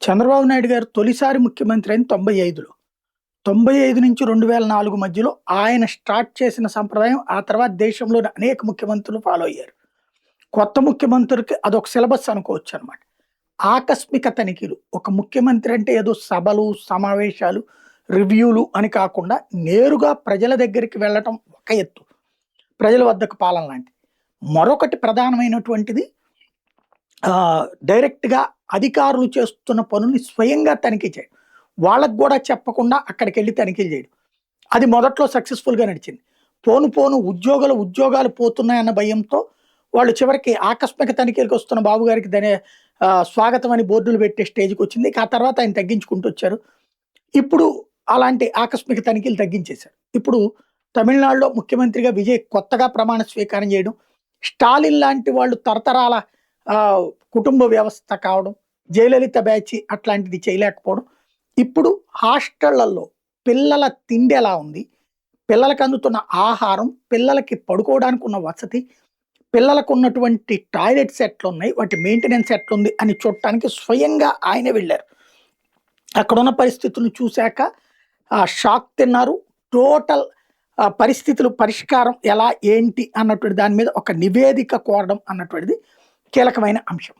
చంద్రబాబు నాయుడు గారు తొలిసారి ముఖ్యమంత్రి అయిన 95లో. 95 నుంచి 2004 మధ్యలో ఆయన స్టార్ట్ చేసిన సంప్రదాయం ఆ తర్వాత దేశంలోని అనేక ముఖ్యమంత్రులు ఫాలో అయ్యారు. కొత్త ముఖ్యమంత్రికి అదొక సిలబస్ అనుకోవచ్చనమాట. ఆకస్మిక తనిఖీలు. ఒక ముఖ్యమంత్రి అంటే ఏదో సభలు, సమావేశాలు, రివ్యూలు అని కాకుండా నేరుగా ప్రజల దగ్గరికి వెళ్ళటం ఒక ఎత్తు. ప్రజల వద్దకు పాలన లాంటిది. మరొకటి ప్రధానమైనటువంటిది డైరెక్ట్‌గా అధికారులు చేస్తున్న పనుల్ని స్వయంగా తనిఖీ చేయడం. వాళ్ళకి గూడా చెప్పకుండా అక్కడికెళ్ళి తనిఖీలు చేయడం. అది మొదట్లో సక్సెస్‌ఫుల్‌గా నడిచింది. పోను పోను ఉద్యోగాలు పోతున్నాయన్న భయంతో వాళ్ళు చివరికి ఆకస్మిక తనిఖీలకి వస్తున్న బాబు గారికి స్వాగతం అని బోర్డులు పెట్టే స్టేజ్‌కొచ్చింది. ఇక ఆ తర్వాత ఆయన తగ్గించుకుంటూ వచ్చారు. ఇప్పుడు అలాంటి ఆకస్మిక తనిఖీలు తగ్గించేశారు. ఇప్పుడు తమిళనాడులో ముఖ్యమంత్రిగా విజయ్ కొత్తగా ప్రమాణ స్వీకారం చేయడం, స్టాలిన్ లాంటి వాళ్ళు తరతరాల కుటుంబ వ్యవస్థ కావడం, జయలలిత బ్యాచ్ అట్లాంటిది చేయలేకపోవడం. ఇప్పుడు హాస్టళ్లలో పిల్లల తిండి ఎలా ఉంది, పిల్లలకు అందుతున్న ఆహారం, పిల్లలకి పడుకోవడానికి ఉన్న వసతి, పిల్లలకు ఉన్నటువంటి టాయిలెట్స్ ఎట్లున్నాయి, వాటి మెయింటెనెన్స్ ఎట్లుంది అని చూడటానికి స్వయంగా ఆయనే వెళ్ళారు. అక్కడున్న పరిస్థితులను చూశాక షాక్ తిన్నారు. టోటల్ పరిస్థితులు పరిష్కారం ఎలా ఏంటి అన్నటువంటి దాని మీద ఒక నివేదిక కోరడం అన్నటువంటిది కీలకమైన అంశం.